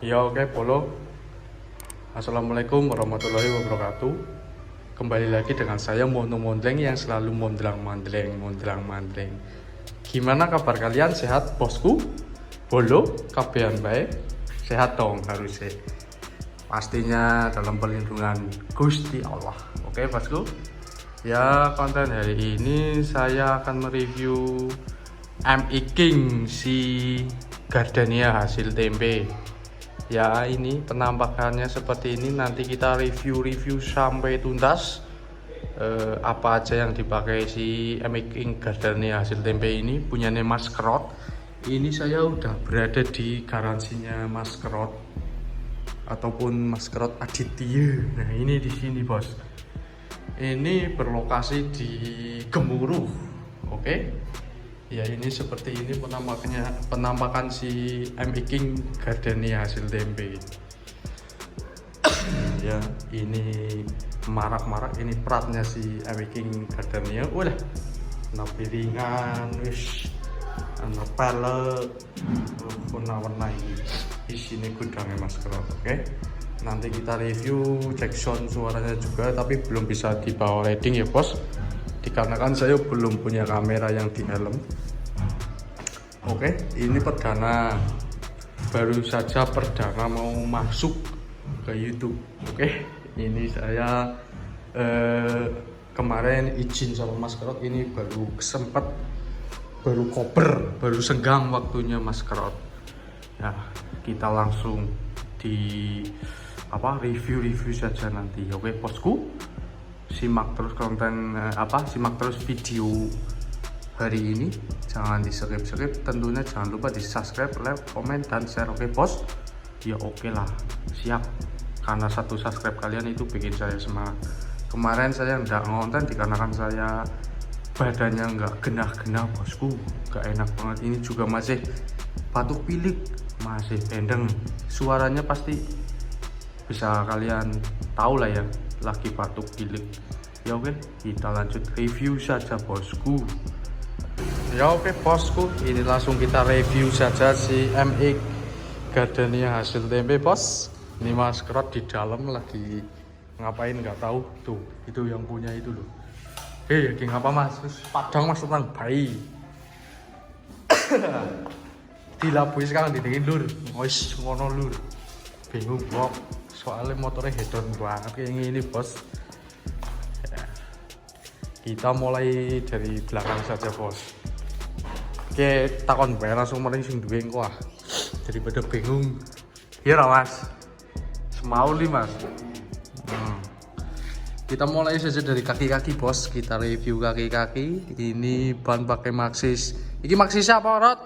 Ya oke, Polo. Assalamualaikum warahmatullahi wabarakatuh. Kembali lagi dengan saya Mono Mondleng yang selalu mondlang-mandleng. Gimana kabar kalian? Sehat bosku? Bolo, kabehan baik? Sehat dong harusnya. Pastinya dalam perlindungan Gusti Allah. Oke bosku. Ya, konten hari ini saya akan mereview MI King si Gardenia hasil tempe. Ya, ini penampakannya seperti ini. Nanti kita review sampai tuntas apa aja yang dipakai si MI King Gardenia hasil tempe ini, punyanya Mas Krot. Ini saya udah berada di garansinya Mas Krot ataupun Mas Krot Aditya. Nah, ini di sini bos. Ini berlokasi di Gemuruh. Oke. Ya, ini seperti ini penampakan si MI King Gardenia hasil tempe. Ya, ini marak-marak, ini peratnya si MI King Gardenia. Udah, nah piringan, wish, ana pelek, warna-warna ini. Di sini gudangnya Mas Krot. Oke. Nanti kita review cek sound suaranya juga, tapi belum bisa dibawa riding ya bos, dikarenakan saya belum punya kamera yang di helm. Oke, ini baru saja perdana mau masuk ke YouTube. Oke, ini saya kemarin izin sama Mas Krot, ini baru sempet, baru koper, baru senggang waktunya Mas Krot. Ya, kita langsung di review saja nanti. Oke bosku, simak terus simak terus video hari ini, jangan di skip, tentunya jangan lupa di subscribe, like, komen, dan share. Oke bos, ya oke lah, siap, karena satu subscribe kalian itu bikin saya semangat. Kemarin saya nggak ngonten dikarenakan saya badannya nggak genah-genah bosku, nggak enak banget. Ini juga masih batuk pilek, masih bendeng, suaranya pasti bisa kalian tahu lah ya, lagi batuk pilek. Ya oke, kita lanjut review saja bosku. Ya oke bosku, ini langsung kita review saja si MI Gardenia hasil tempe bos. Ini Mas Krot di dalam lagi ngapain nggak tahu tuh, itu yang punya itu loh. Lagi ngapa mas? Padang mas tentang bayi. Dilabui sekarang dingin lur, wis ngono lur. Bingung kok, soalnya motornya hedon banget kayak gini bos. Ya. Kita mulai dari belakang saja bos. Oke, takon bae langsung mending sing duwe engko ah. Daripada bingung. Iya lah mas. Semau li mas. Kita mulai saja dari kaki-kaki bos. Kita review kaki-kaki. Ini ban pakai Maxxis. Ini Maxxis apa Rot?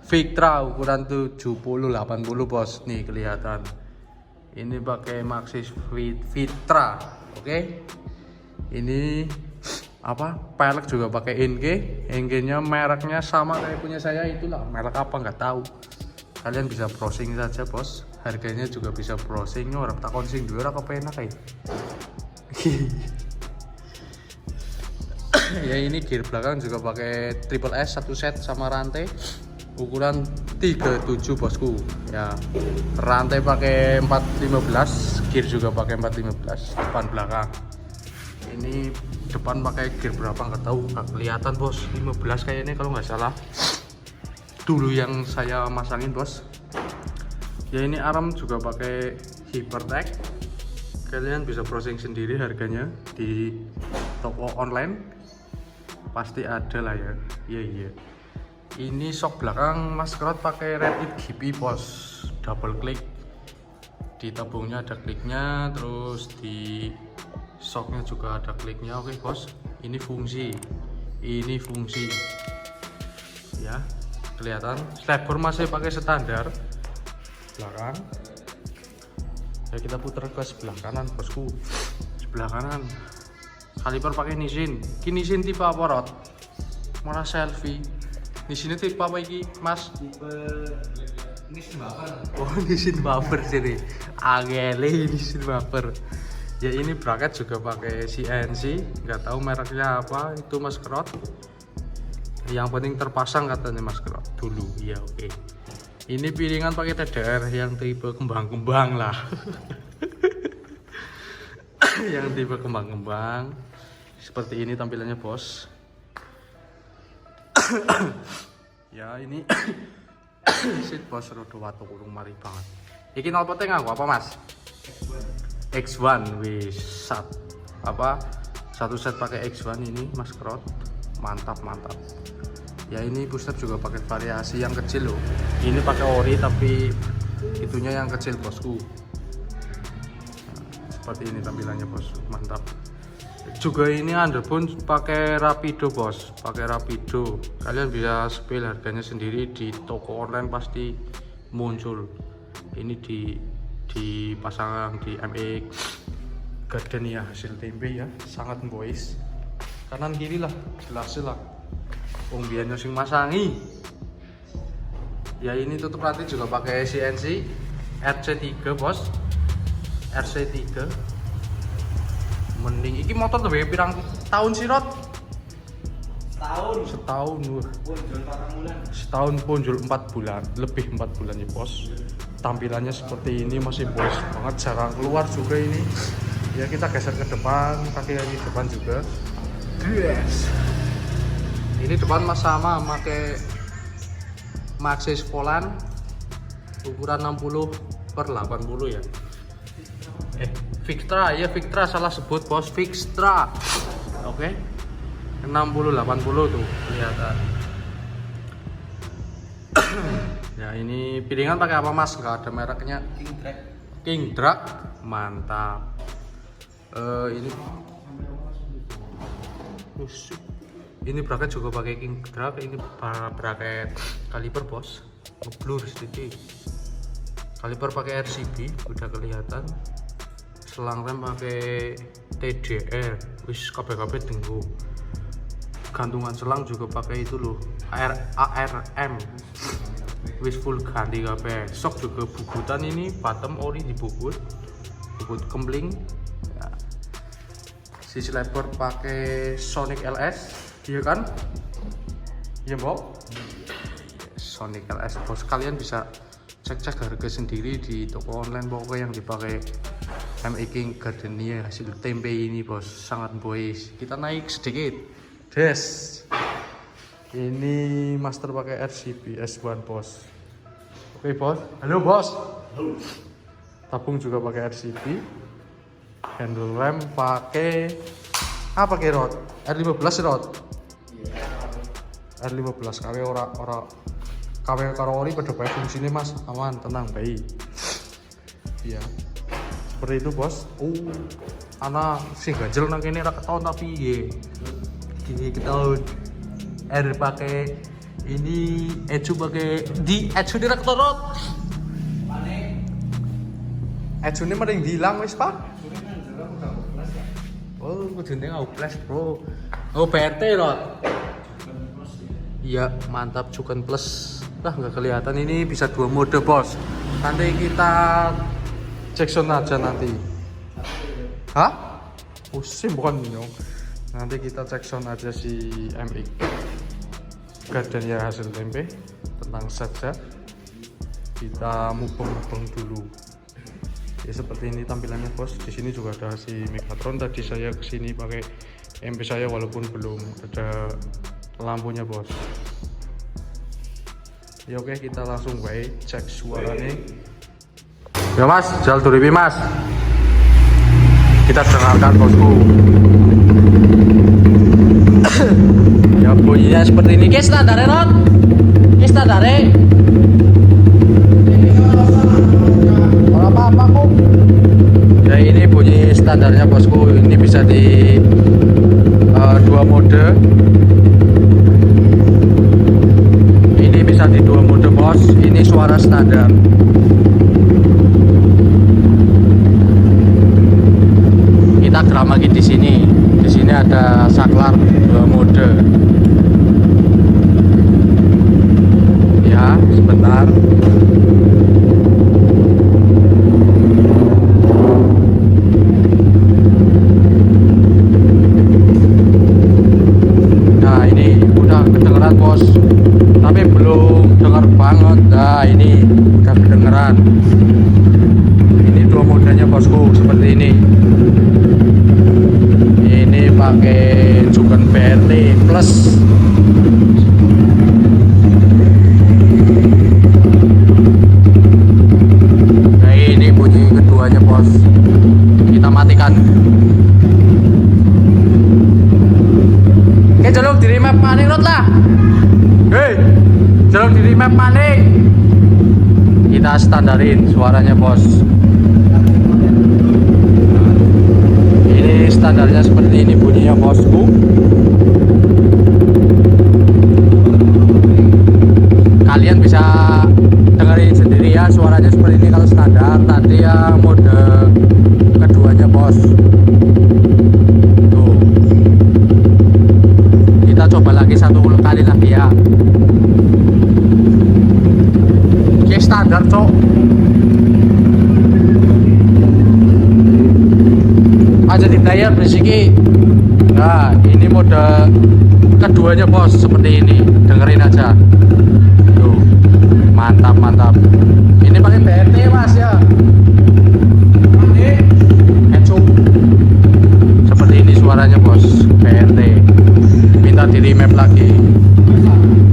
Victra ukuran 70-80 bos. Nih kelihatan. Ini pakai Maxxis Victra. Oke. Ini pelek juga pakai NG-nya mereknya sama kayak punya saya, itulah merek apa nggak tahu, kalian bisa browsing saja bos, harganya juga bisa browsing. Orang takon sing duwe ora kepenak kayak ya. Ini gear belakang juga pakai triple S satu set sama rantai ukuran 37 bosku ya, rantai pakai 415, gear juga pakai 415 depan belakang. Ini depan pakai gear berapa nggak tahu, nggak kelihatan bos, 15 kayaknya kalau nggak salah dulu yang saya masangin bos. Ya, ini arm juga pakai Hypertech, kalian bisa browsing sendiri harganya di toko online pasti ada lah ya. Iya. Ini shock belakang Mas Krot pakai Rapid GP bos, double click, di tabungnya ada kliknya, terus di shocknya juga ada kliknya. Oke bos, ini fungsi ya, kelihatan. Slapper masih pakai standar belakang ya. Kita putar ke sebelah kanan bosku, sebelah kanan kaliper pakai Nissin. Ini Nissin tipe apa Rot? Mana selfie Nissin tipe apa ini mas? Tipe Nissin Bumper. Oh, Nissin Bumper sini angele, Nissin Bumper. Ya, ini bracket juga pakai CNC, nggak tahu mereknya apa itu Mas Krot. Yang penting terpasang katanya Mas Krot dulu. Ya oke. Ini piringan pakai TDR yang tipe kembang-kembang lah. Yang tipe kembang-kembang. Seperti ini tampilannya bos. Ya ini sit bos rodo watu kurung mari banget. Iki knalpotnya nganggo apa mas? X1 wis satu set pakai X1 ini mas Krot. Mantap. Ya ini booster juga pakai variasi yang kecil loh. Ini pakai ori tapi itunya yang kecil bosku. Nah, seperti ini tampilannya bos, mantap. Juga ini underbone pakai Rapido bos, pakai Rapido. Kalian bisa spill harganya sendiri di toko online pasti muncul. Ini dipasang di MX Gardenia hasil tempe ya, sangat boys. Kanan kiri lah, jelas lah. Biarnya sing masangi. Ya ini tutup rantai juga pakai CNC RC3 bos, RC3. Mending iki motor tuh pirang tahun sih Rod? Setahun setahun punjul 4 bulan, lebih 4 bulan ya bos. Tampilannya seperti ini masih boys banget, jarang keluar juga ini. Ya kita geser ke depan, kaki ini depan juga. Yes. Ini depan mas sama pakai Maxxis Polan ukuran 60/80 ya. Victra ya, Victra salah sebut bos, Victra. Oke. 60/80 tuh kelihatan. Ya ini piringan pakai apa mas? Nggak ada mereknya. King Drag. Mantap. Ini bracket juga pakai King Drag. Ini bracket kaliper bos, ngeblur sedikit. Kaliper pakai RCB udah kelihatan. Selang rem pakai TDR, wis kabeh-kabeh tenggo. Gantungan selang juga pakai itu loh, ARM. Wis full ganti kabeh. Sok juga bubutan ini, bottom ori dibubut, bubut kempling. Ya. Sisi lebar pakai Sonic LS, iya kan? Iya Bob. Sonic LS bos, kalian bisa cek harga sendiri di toko online pokoknya yang dipakai MX Gardenia hasil tempe ini bos, sangat boys. Kita naik sedikit des. Ini master pakai RCB S1 bos. Oke bos, halo bos. Tabung juga pakai RCB. Handle rem pakai apa pakai rod? R15 rod. R15 KW ora KW karo ori pada baik fungsinya mas, aman tenang baik. Iya. Seperti itu bos. Anak si ganjel nang kene ra ketahuan tapi ye. Gini ketahuan. R pakai ini Ecu pakai di Ecu di ra ketorot. Ecu ini mending dihilang wis pak. Oh kudune ngoples bro. Oh BRT rot. Iya mantap Cukan Plus. Lah nggak kelihatan, ini bisa 2 mode bos. Nanti kita cek sound aja nanti. Hah? Pusing bukan nyong. Nanti kita cek sound aja si MX Gardenia hasil tempe. Tenang saja. Kita mubeng-mubeng dulu. Ya seperti ini tampilannya bos. Di sini juga ada si Megatron. Tadi saya kesini pakai MP saya walaupun belum ada lampunya bos. Ya oke, kita langsung baik cek suaranya. Ya mas, jal turipi mas. Kita dengarkan bosku. Ya bunyinya seperti ini. Ki standarnya Rod. Ki standarnya. Kalau apa-apa kok. Ya ini bunyi standarnya bosku. Ini bisa di 2 mode. Ini bisa di 2 mode bos. Ini suara standar. Kita gram lagi di sini. Di sini ada saklar 2 mode. Ya, sebentar. Nah, ini udah kedengeran bos. Tapi belum dengar banget. Nah, ini matikan. Ini dua modanya bosku seperti ini. Ini pakai Juken BRT Plus. Nah ini bunyi keduanya bos. Kita matikan. Oke, jaluk di remap maning Rod lah. Hei, jaluk di remap maning. Kita standarin suaranya bos. Ini standarnya seperti ini bunyinya bosku. Kalian bisa dengerin sendiri ya suaranya seperti ini kalau standar. Tadi yang mode keduanya bos. Tuh. Kita coba lagi satu kali lagi ya. Oke, standar cok. Aja di player berisiki. Nah ini mode keduanya bos seperti ini, dengerin aja. Tuh mantap mantap. Ini pakai BRT mas ya. Ini ecu. Seperti ini suaranya bos, BRT. Minta di remap lagi.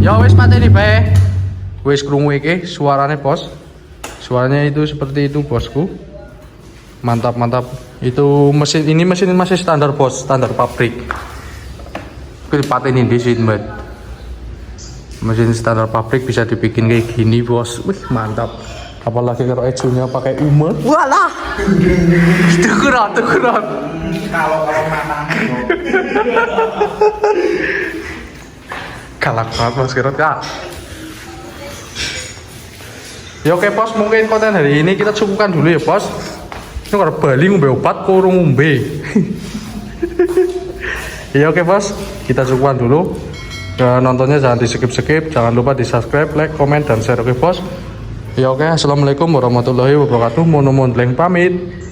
Ya wes mati nih be. Wes krungu iki suaranya bos. Suaranya itu seperti itu bosku. Mantap mantap. Itu mesin ini masih standar bos, standar pabrik. Paten ini di sini banget. Mesin standar pabrik bisa dibikin kayak gini bos. Wih mantap. Apalagi kalau ecunya pakai ume. Walah. Tukuran. Kalau matang. Galak banget bos Kirot kak. Ya oke bos, mungkin konten hari ini kita cukupkan dulu ya bos. Ini kalau Bali ngombe obat kurung ngombe. Ya oke bos, kita cukupkan dulu. Nontonnya jangan di skip, jangan lupa di subscribe, like, komen, dan share oke bos. Ya oke, assalamualaikum warahmatullahi wabarakatuh. Mohon pamit.